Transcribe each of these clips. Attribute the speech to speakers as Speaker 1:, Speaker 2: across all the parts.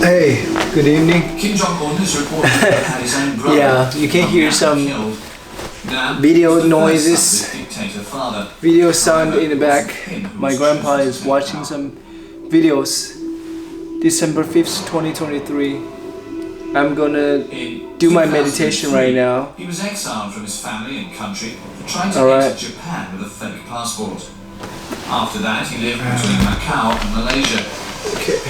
Speaker 1: Hey, good evening.
Speaker 2: Kim Jong-un has reported that his own brother.
Speaker 1: Yeah, you can hear some
Speaker 2: killed. Now,
Speaker 1: video
Speaker 2: the first
Speaker 1: noises,
Speaker 2: son of his dictator father.
Speaker 1: video sound in the back.
Speaker 2: Him who
Speaker 1: My
Speaker 2: was
Speaker 1: grandpa
Speaker 2: chosen
Speaker 1: is
Speaker 2: to
Speaker 1: watching
Speaker 2: power.
Speaker 1: some videos. December 5th, 2023. I'm gonna
Speaker 2: In
Speaker 1: do my meditation
Speaker 2: 2003,
Speaker 1: right now.
Speaker 2: He was exiled from his family and country for trying to
Speaker 1: Alright.
Speaker 2: enter Japan with a fake passport. After that, he lived between Macau and Malaysia.
Speaker 1: Okay.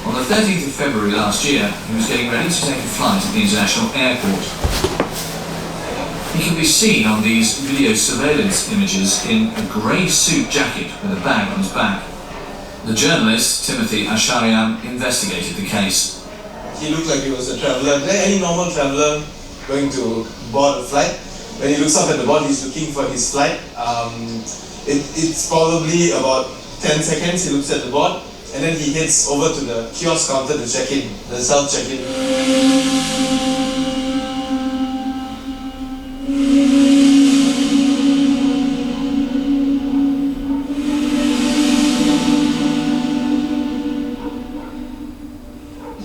Speaker 2: On the 13th of February last year, he was getting ready to take a flight at the international airport. He can be seen on these video surveillance images in a grey suit jacket with a bag on his back. The journalist, Timothy Asharian, investigated the case.
Speaker 3: He looked like he was a traveller. Any normal traveller going to board a flight, when he looks up at the board, he's looking for his flight. It's probably about 10 seconds, he looks at the board, and then he heads over to the kiosk counter to check in, the self-check-in.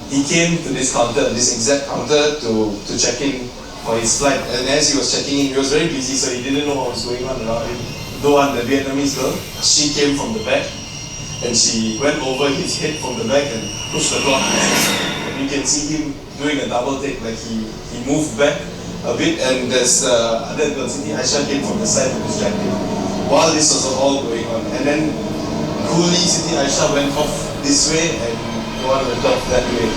Speaker 3: He came to this counter, this exact counter, to check in for his flight. And as he was checking in, he was very busy, so he didn't know what was going on around him. Though the Vietnamese girl, she came from the back, and she went over his head from the back and pushed the cloth. And you can see him doing a double take, like he moved back a bit, and there's other girl, Siti Aisha, came from the side to distract him while this was all going on. And then coolly, Siti Aisha went off this way, and the one went off that way.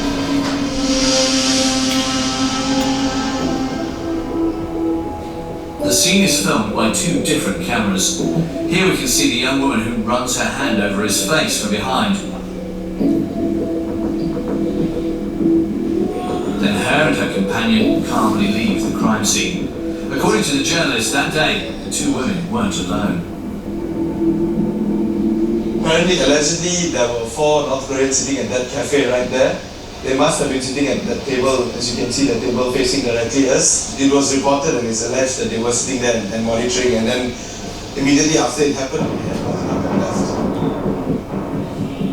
Speaker 2: The scene is filmed by two different cameras. Here we can see the young woman who runs her hand over his face from behind. Then her and her companion calmly leave the crime scene. According to the journalist, that day, the two women weren't alone.
Speaker 3: Apparently, allegedly, there were 4 North Koreans sitting at that cafe right there. They must have been sitting at that table, as you can see, the table facing directly us. It was reported and it's alleged that they were sitting there and monitoring, and then immediately after it happened, we had gone up and left.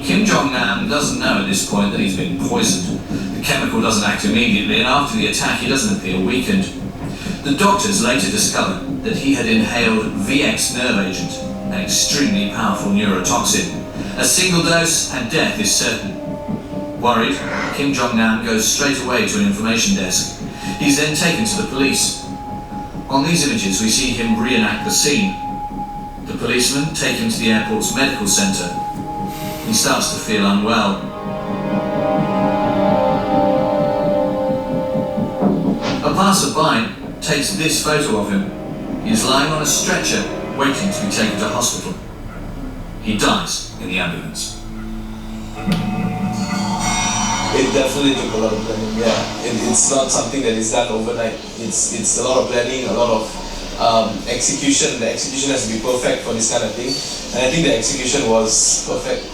Speaker 2: Kim Jong-nam doesn't know at this point that he's been poisoned. The chemical doesn't act immediately, and after the attack, he doesn't appear weakened. The doctors later discovered that he had inhaled VX nerve agent, an extremely powerful neurotoxin. A single dose and death is certain. Worried, Kim Jong-nam goes straight away to an information desk. He's then taken to the police. On these images, we see him reenact the scene. The policemen take him to the airport's medical centre. He starts to feel unwell. A passerby takes this photo of him. He is lying on a stretcher, waiting to be taken to hospital. He dies in the ambulance.
Speaker 3: It definitely took a lot of planning, yeah. It's not something that is done overnight. It's a lot of planning, a lot of execution. The execution has to be perfect for this kind of thing. And I think the execution was perfect.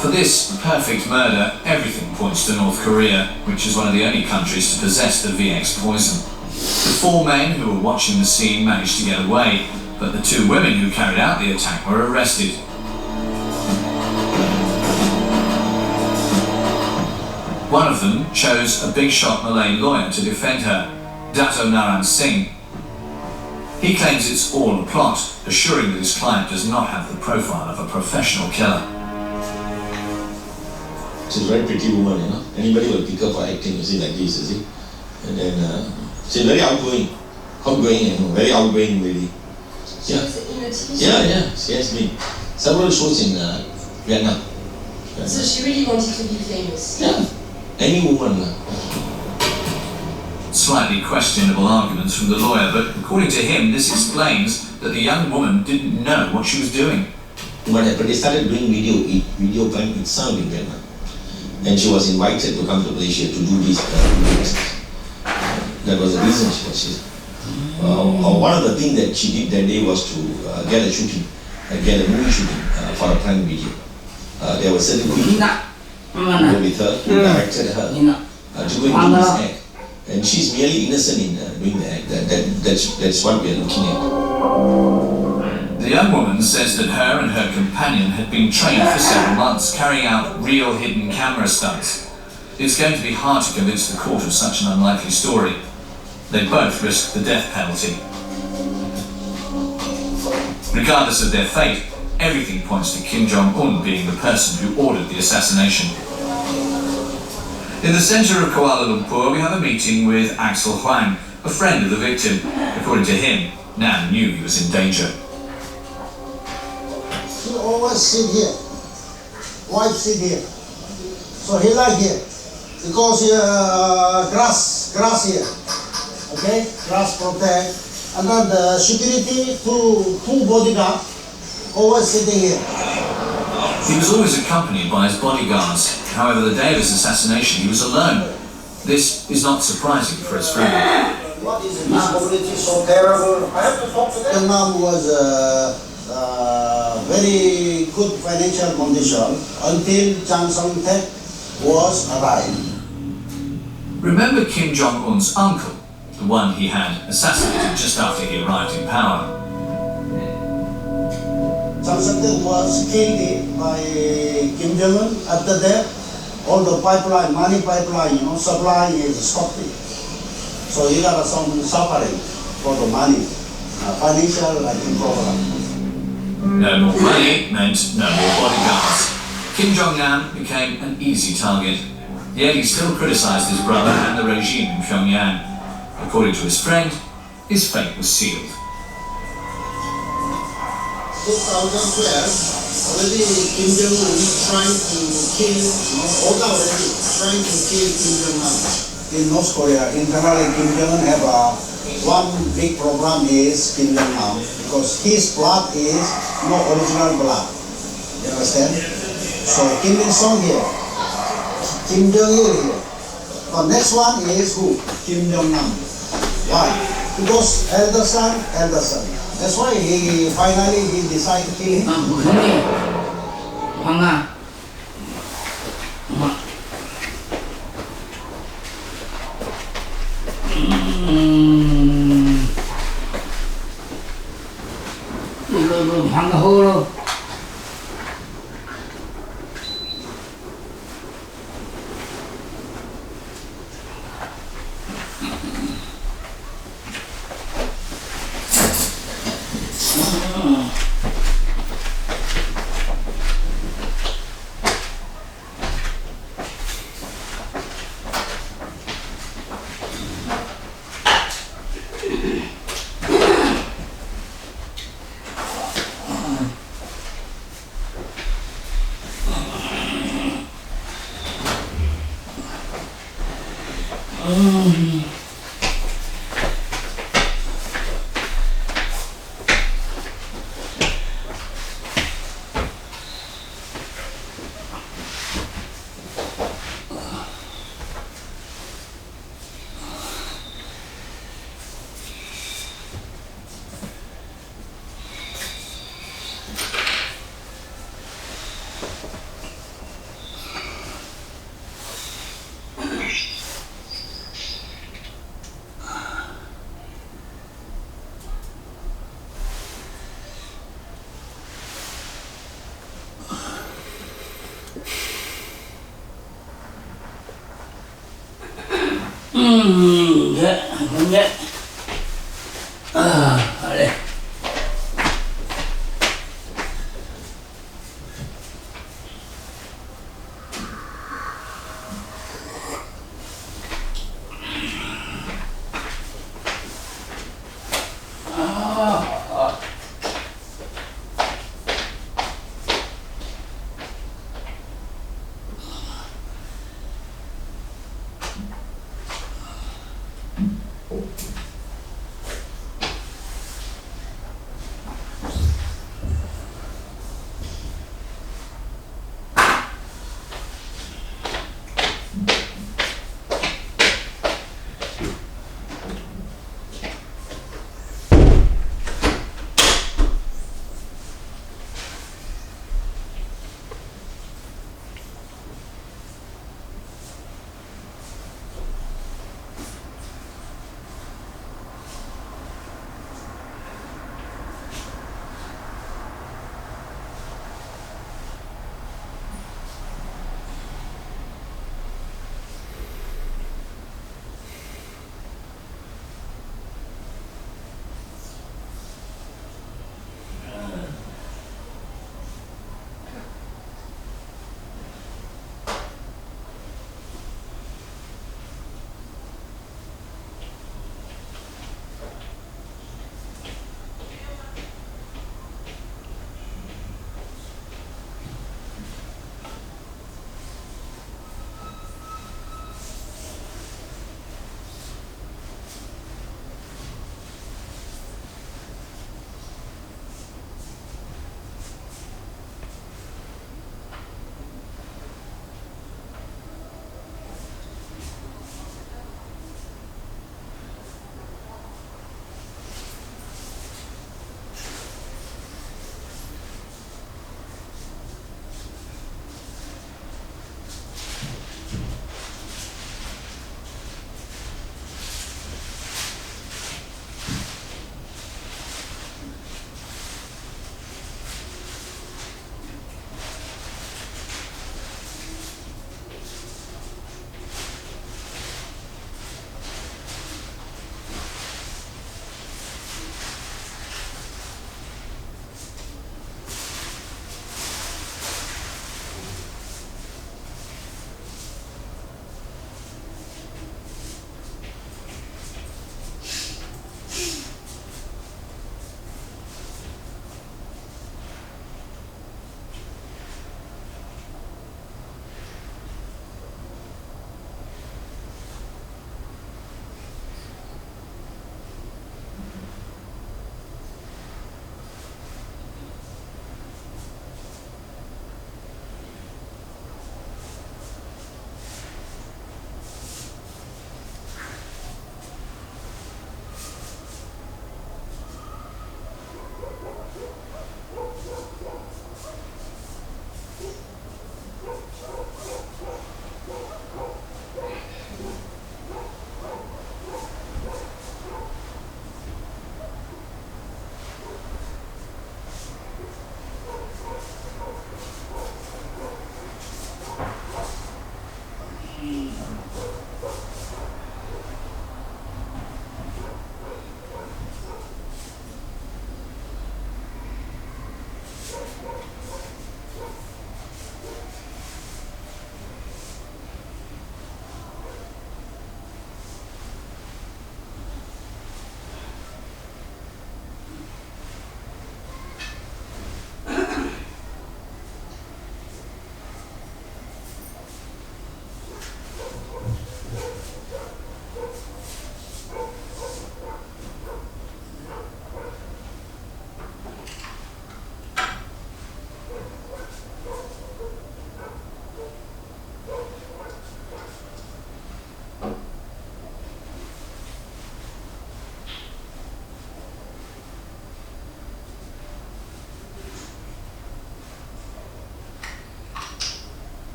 Speaker 2: For this perfect murder, everything points to North Korea, which is one of the only countries to possess the VX poison. The 4 men who were watching the scene managed to get away, but the 2 women who carried out the attack were arrested. One of them chose a big-shot Malay lawyer to defend her, Dato Naran Singh. He claims it's all a plot, assuring that his client does not have the profile of a professional killer.
Speaker 4: She's a very pretty woman, you know. Anybody will pick her for acting, you see, like this, you see. And then she's very outgoing, very outgoing lady. Yeah. Yeah, she has been several shows in Vietnam.
Speaker 5: So she really wanted to be famous.
Speaker 4: Yeah. Any woman.
Speaker 2: Slightly questionable arguments from the lawyer, but according to him, this explains that the young woman didn't know what she was doing.
Speaker 4: What happened, they started doing video crime itself in Vietnam. And she was invited to come to Malaysia to do this. That was the reason she was here. One of the things that she did that day was to get a movie shooting for a crime video. There was certain people with her, who directed her to go into this act. And she's merely innocent in doing the act. That's what we are looking at.
Speaker 2: The young woman says that her and her companion had been trained for several months, carrying out real hidden camera stunts. It's going to be hard to convince the court of such an unlikely story. They both risked the death penalty. Regardless of their fate, everything points to Kim Jong-un being the person who ordered the assassination. In the centre of Kuala Lumpur, we have a meeting with Axel Huang, a friend of the victim. According to him, Nam knew he was in danger.
Speaker 6: He always sit here. Wife sit here. So he like here. Because here, grass here. Okay? Grass protect. And then the security, two bodyguards, always sitting here.
Speaker 2: He was always accompanied by his bodyguards. However, the day of his assassination, he was alone. This is not surprising for his family.
Speaker 6: What is this community so terrible? I have to talk to them. Vietnam was very good financial condition until Chiang Sang-tek was arrived.
Speaker 2: Remember Kim Jong-un's uncle, the one he had assassinated just after he arrived in power?
Speaker 6: Chiang Sang-tek was killed by Kim Jong-un. After that, all the pipeline, money pipeline, supply is stopped. So he got some suffering for the money, financial problem.
Speaker 2: No more money meant no more bodyguards. Kim Jong-nam became an easy target. Yet he still criticized his brother and the regime in Pyongyang. According to his friend, his fate was sealed.
Speaker 6: 2012, already Kim Jong-un trying to kill, Oda already trying to kill Kim Jong-un. In North Korea, internally Kim Jong-un have one big problem is Kim Jong-un because his blood is no original blood. You understand? So Kim Il-sung here, Kim Jong-il here. The next one is who? Kim Jong-nam. Why? Because elder son. That's why he finally decided to kill him.
Speaker 7: 황아. 이거 황아. 근데 그래.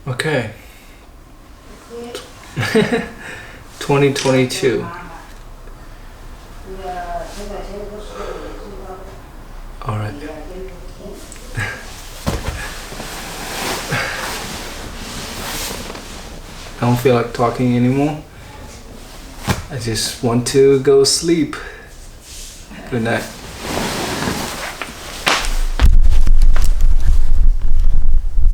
Speaker 1: Okay. 2022. Alright. I don't feel like talking anymore. I just want to go sleep. Good night.